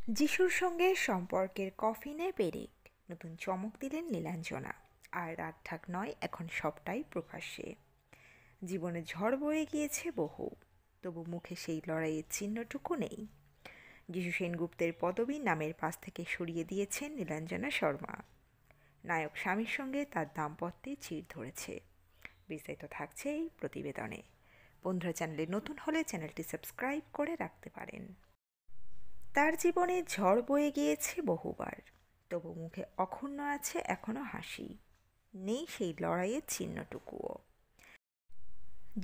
যিশুর সঙ্গে সম্পর্কের কফিনে পেরেক, নতুন চমক দিলেন নীলাঞ্জনা। আর রাগঢাক নয়, এখন সবটাই প্রকাশ্যে। জীবনে ঝড় বয়ে গিয়েছে বহু, তবু মুখে সেই লড়াইয়ের চিহ্নটুকু নেই। যিশু সেনগুপ্তের পদবী নামের পাশ থেকে সরিয়ে দিয়েছেন নীলাঞ্জনা শর্মা। নায়ক স্বামীর সঙ্গে তার দাম্পত্যে চির ধরেছে। বিস্তারিত থাকছে এই প্রতিবেদনে। বন্ধুরা, চ্যানেলে নতুন হলে চ্যানেলটি সাবস্ক্রাইব করে রাখতে পারেন। তার জীবনে ঝড় বয়ে গিয়েছে বহুবার, তবু মুখে অক্ষুণ্ণ আছে এখনো হাসি। নেই সেই লড়াইয়ের চিহ্নটুকুও।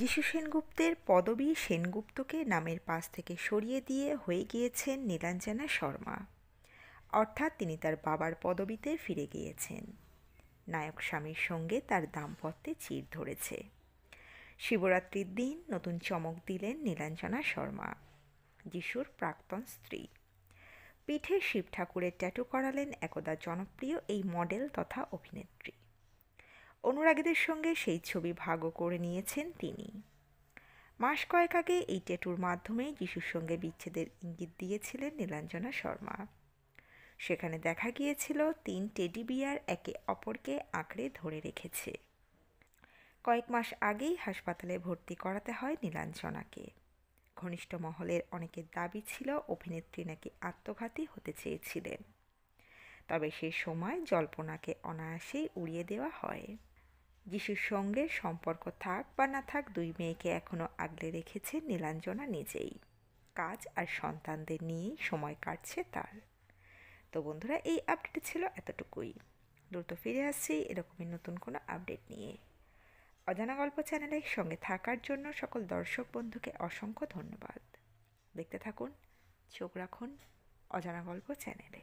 যিশু সেনগুপ্তের পদবী সেনগুপ্তকে নামের পাশ থেকে সরিয়ে দিয়ে হয়ে গিয়েছেন নীলাঞ্জনা শর্মা। অর্থাৎ তিনি তার বাবার পদবীতে ফিরে গিয়েছেন। নায়ক স্বামীর সঙ্গে তার দাম্পত্যে চির ধরেছে। শিবরাত্রির দিন নতুন চমক দিলেন নীলাঞ্জনা শর্মা, যিশুর প্রাক্তন স্ত্রী। পিঠে শিব ঠাকুরের ট্যাটু করালেন একদা জনপ্রিয় এই মডেল তথা অভিনেত্রী। অনুরাগীদের সঙ্গে সেই ছবি ভাগও করে নিয়েছেন তিনি। মাস কয়েক আগে এই ট্যাটুর মাধ্যমে যিশুর সঙ্গে বিচ্ছেদের ইঙ্গিত দিয়েছিলেন নীলাঞ্জনা শর্মা। সেখানে দেখা গিয়েছিল 3 টেডি বিয়ার একে অপরকে আঁকড়ে ধরে রেখেছে। কয়েক মাস আগেই হাসপাতালে ভর্তি করাতে হয় নীলাঞ্জনাকে। ঘনিষ্ঠ মহলের অনেকের দাবি ছিল অভিনেত্রী নাকি আত্মঘাতী হতে চেয়েছিলেন। তবে সে সময় জল্পনাকে অনায়াসেই উড়িয়ে দেওয়া হয়। যিশুর সঙ্গে সম্পর্ক থাক বা না থাক, 2 মেয়েকে এখনও আগলে রেখেছে নীলাঞ্জনা নিজেই। কাজ আর সন্তানদের নিয়েই সময় কাটছে তার। তো বন্ধুরা, এই আপডেট ছিল এতটুকুই। দ্রুত ফিরে আসছি এরকমই নতুন কোনো আপডেট নিয়ে। অজানা গল্প চ্যানেলের সঙ্গে থাকার জন্য সকল দর্শক বন্ধুকে অসংখ্য ধন্যবাদ। দেখতে থাকুন, চোখ রাখুন অজানা গল্প চ্যানেলে।